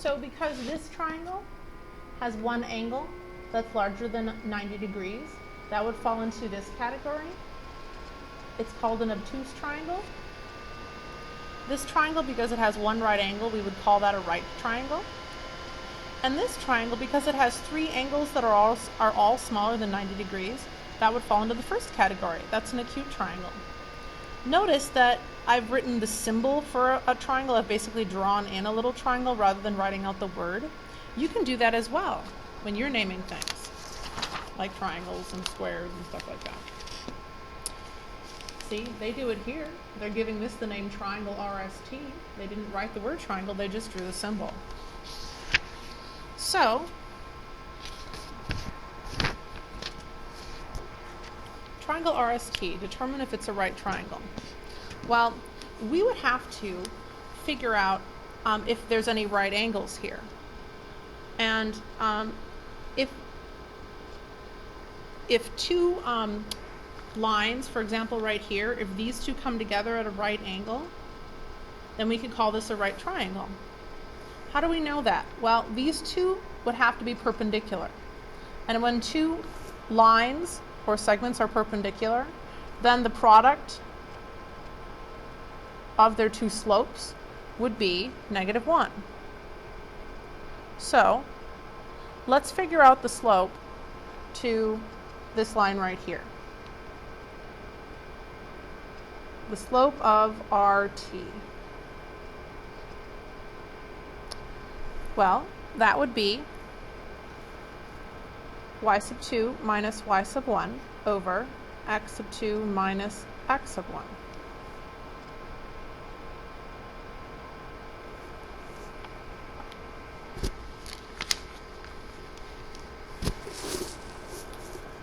So because this triangle has one angle that's larger than 90 degrees, that would fall into this category. It's called an obtuse triangle. This triangle, because it has one right angle, we would call that a right triangle. And this triangle, because it has three angles that are all smaller than 90 degrees, that would fall into the first category. That's an acute triangle. Notice that I've written the symbol for a triangle. I've basically drawn in a little triangle rather than writing out the word. You can do that as well when you're naming things, like triangles and squares and stuff like that. See, they do it here. They're giving this the name triangle RST. They didn't write the word triangle, they just drew the symbol. So, triangle RST, determine if it's a right triangle. Well, we would have to figure out if there's any right angles here. And if two lines, for example, right here, if these two come together at a right angle, then we could call this a right triangle. How do we know that? Well, these two would have to be perpendicular. And when two lines or segments are perpendicular, then the product of their two slopes would be -1. So let's figure out the slope to this line right here. The slope of RT. Well, that would be y sub 2 minus y sub 1 over x sub 2 minus x sub 1.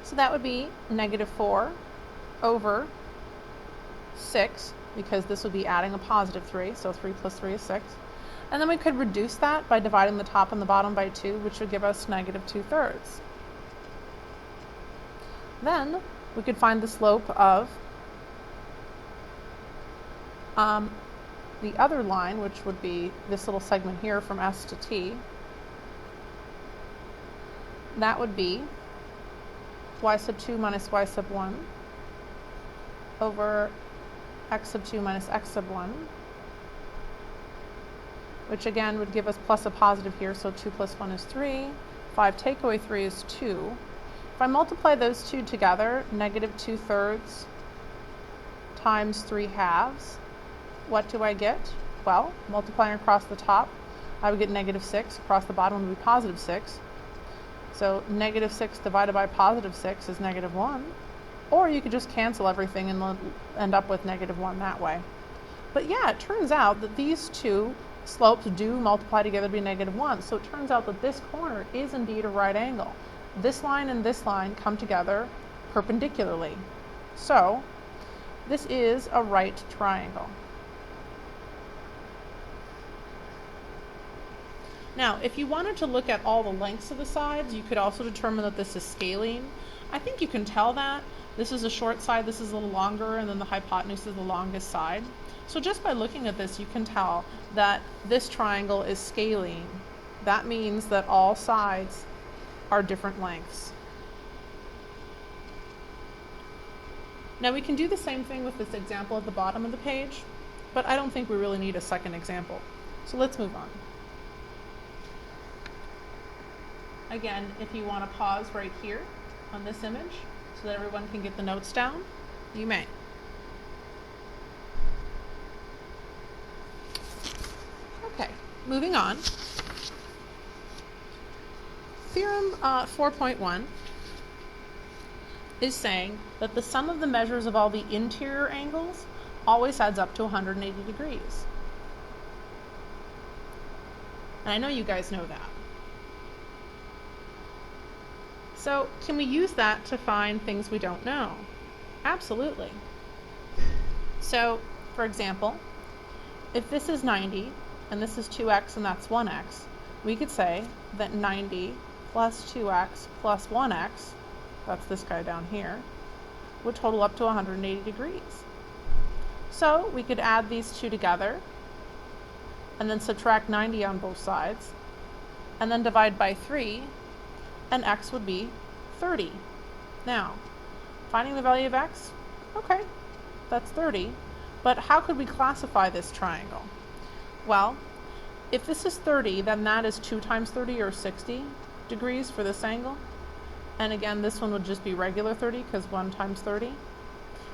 So that would be -4 over 6, because this would be adding a +3, so 3 plus 3 is 6. And then we could reduce that by dividing the top and the bottom by 2, which would give us -2/3. Then we could find the slope of the other line, which would be this little segment here from S to T. That would be y sub 2 minus y sub 1 over x sub 2 minus x sub 1, which again would give us plus a positive here, so 2 plus 1 is 3. 5 take away 3 is 2. If I multiply those two together, -2/3 times 3/2, what do I get? Well, multiplying across the top, I would get -6. Across the bottom would be +6. So -6 divided by +6 is -1. Or you could just cancel everything and end up with -1 that way. But yeah, it turns out that these two slopes do multiply together to be -1. So it turns out that this corner is indeed a right angle. This line and this line come together perpendicularly. So this is a right triangle. Now, if you wanted to look at all the lengths of the sides, you could also determine that this is scalene. I think you can tell that. This is a short side, this is a little longer, and then the hypotenuse is the longest side. So just by looking at this, you can tell that this triangle is scalene. That means that all sides are different lengths. Now we can do the same thing with this example at the bottom of the page, but I don't think we really need a second example. So let's move on. Again, if you want to pause right here on this image so that everyone can get the notes down, you may. Okay, moving on. Theorem 4.1 is saying that the sum of the measures of all the interior angles always adds up to 180 degrees. And I know you guys know that. So can we use that to find things we don't know? Absolutely. So, for example, if this is 90 and this is 2x and that's 1x, we could say that 90 plus 2x plus 1x, that's this guy down here, would total up to 180 degrees. So we could add these two together and then subtract 90 on both sides, and then divide by 3, and x would be 30. Now, finding the value of x, okay, that's 30, but how could we classify this triangle? Well, if this is 30, then that is 2 times 30, or 60 degrees for this angle. And again, this one would just be regular 30, because 1 times 30.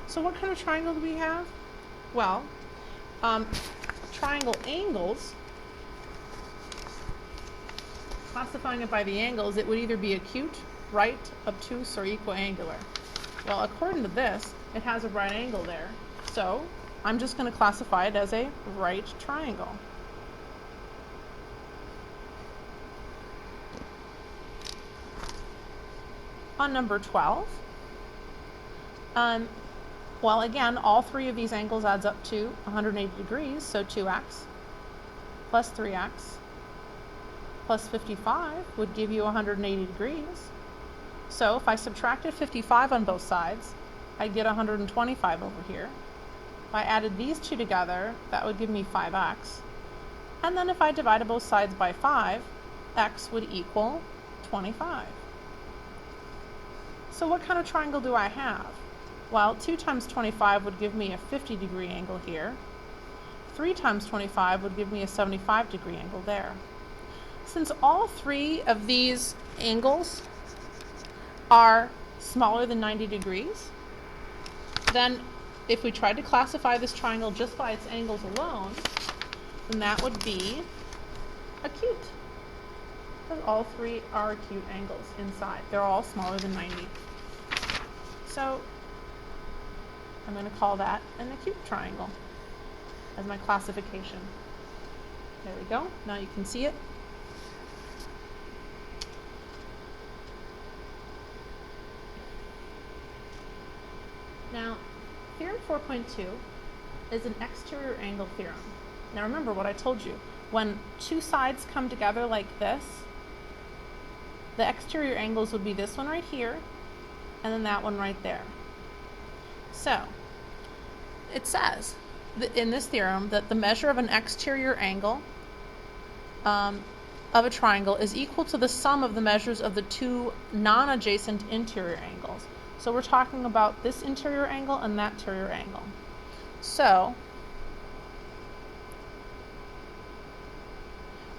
So what kind of triangle do we have? Well, triangle angles, classifying it by the angles, it would either be acute, right, obtuse, or equiangular. Well, according to this, it has a right angle there. So I'm just going to classify it as a right triangle. On number 12, well, again, all 3 of these angles adds up to 180 degrees, so 2x plus 3x plus 55 would give you 180 degrees. So if I subtracted 55 on both sides, I'd get 125 over here. If I added these two together, that would give me 5x. And then if I divided both sides by 5, x would equal 25. So what kind of triangle do I have? Well, 2 times 25 would give me a 50-degree angle here. 3 times 25 would give me a 75-degree angle there. Since all 3 of these angles are smaller than 90 degrees, then if we tried to classify this triangle just by its angles alone, then that would be acute. Because all 3 are acute angles inside. They're all smaller than 90. So I'm going to call that an acute triangle as my classification. There we go. Now you can see it. Now, theorem 4.2 is an exterior angle theorem. Now remember what I told you. When 2 sides come together like this, the exterior angles would be this one right here, and then that one right there. So, it says in this theorem that the measure of an exterior angle of a triangle is equal to the sum of the measures of the 2 non-adjacent interior angles. So we're talking about this interior angle and that interior angle. So,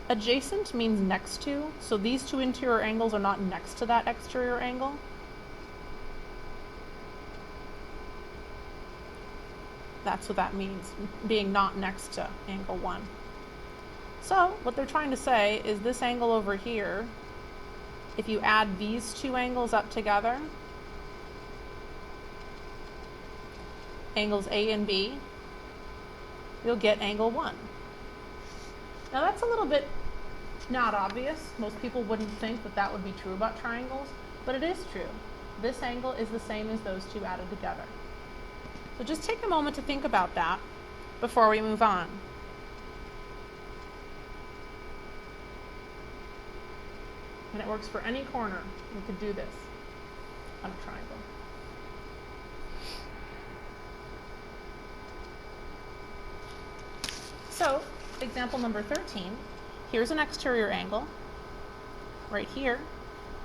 adjacent means next to, so these 2 interior angles are not next to that exterior angle. That's what that means, being not next to angle 1. So what they're trying to say is this angle over here, if you add these 2 angles up together, angles A and B, you'll get angle 1. Now that's a little bit not obvious. Most people wouldn't think that that would be true about triangles, but it is true. This angle is the same as those 2 added together. So just take a moment to think about that before we move on. And it works for any corner. You could do this on a triangle. So, example number 13, here's an exterior angle right here,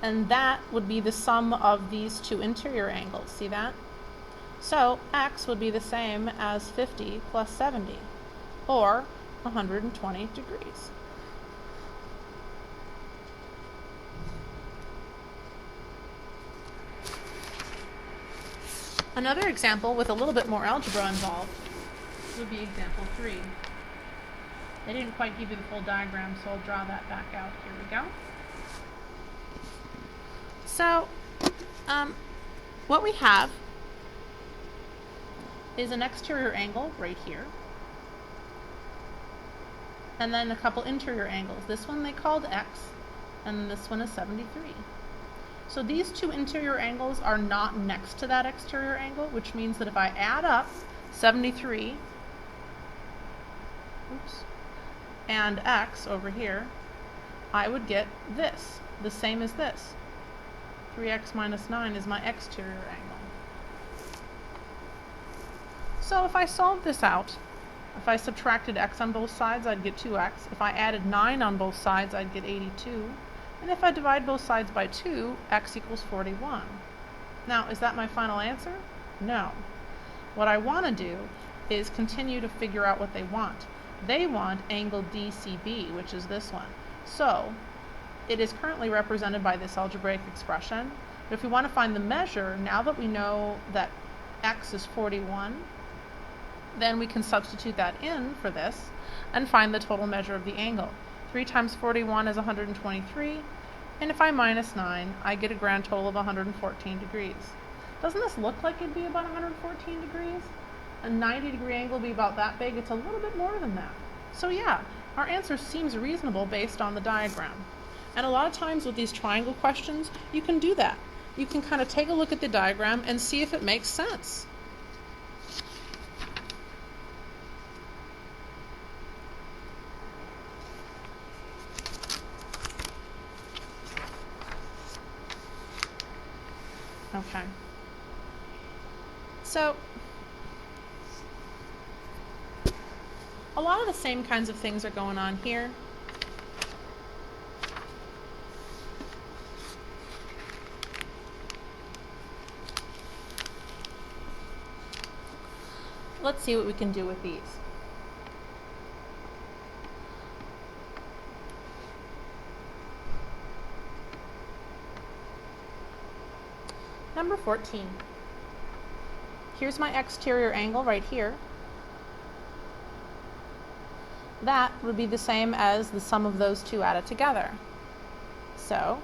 and that would be the sum of these 2 interior angles. See that? So x would be the same as 50 plus 70, or 120 degrees. Another example with a little bit more algebra involved would be example 3. They didn't quite give you the full diagram, so I'll draw that back out. Here we go. So, what we have is an exterior angle right here, and then a couple interior angles. This one they called x, and this one is 73. So these 2 interior angles are not next to that exterior angle, which means that if I add up 73 and x over here, I would get this, the same as this. 3x minus 9 is my exterior angle. So if I solve this out, If I subtracted x on both sides, I'd get 2x. If I added 9 on both sides, I'd get 82. And if I divide both sides by 2, x equals 41. Now, is that my final answer? No. What I want to do is continue to figure out what they want. They want angle DCB, which is this one. So, it is currently represented by this algebraic expression. But if we want to find the measure, now that we know that x is 41, then we can substitute that in for this and find the total measure of the angle. 3 times 41 is 123, and if I minus 9, I get a grand total of 114 degrees. Doesn't this look like it'd be about 114 degrees? A 90-degree angle would be about that big. It's a little bit more than that. So yeah, our answer seems reasonable based on the diagram. And a lot of times with these triangle questions, you can do that. You can kind of take a look at the diagram and see if it makes sense. Okay. So, a lot of the same kinds of things are going on here. Let's see what we can do with these. Number 14. Here's my exterior angle right here. That would be the same as the sum of those two added together. So,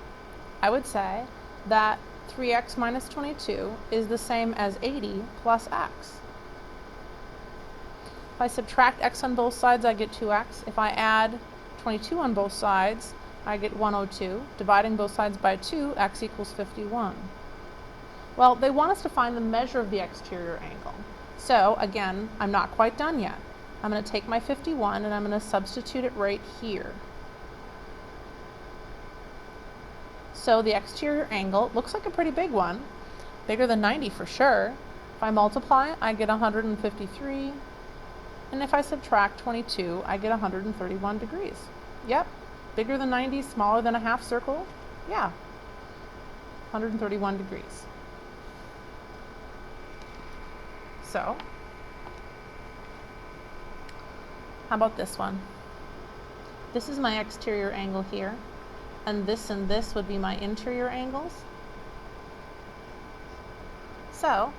I would say that 3x minus 22 is the same as 80 plus x. If I subtract x on both sides, I get 2x. If I add 22 on both sides, I get 102. Dividing both sides by 2, x equals 51. Well, they want us to find the measure of the exterior angle. So, again, I'm not quite done yet. I'm going to take my 51 and I'm going to substitute it right here. So the exterior angle looks like a pretty big one, bigger than 90 for sure. If I multiply, I get 153, and if I subtract 22, I get 131 degrees. Yep, bigger than 90, smaller than a half circle. Yeah, 131 degrees. So, how about this one? This is my exterior angle here, and this would be my interior angles. So,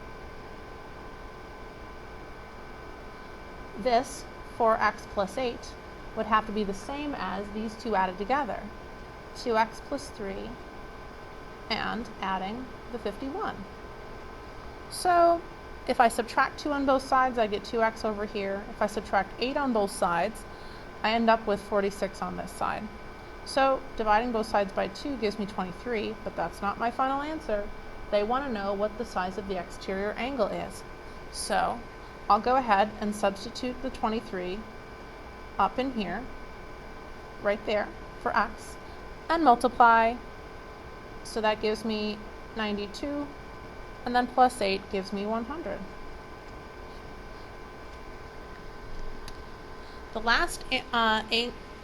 this, 4x plus 8, would have to be the same as these two added together. 2x plus 3, and adding the 51. So, if I subtract 2 on both sides, I get 2x over here. If I subtract 8 on both sides, I end up with 46 on this side. So dividing both sides by 2 gives me 23, but that's not my final answer. They want to know what the size of the exterior angle is. So I'll go ahead and substitute the 23 up in here, right there, for x, and multiply. So that gives me 92. And then plus 8 gives me 100. The last,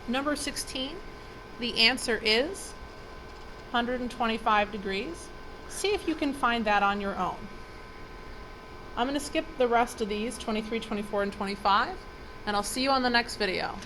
number 16, the answer is 125 degrees. See if you can find that on your own. I'm going to skip the rest of these, 23, 24, and 25, and I'll see you on the next video.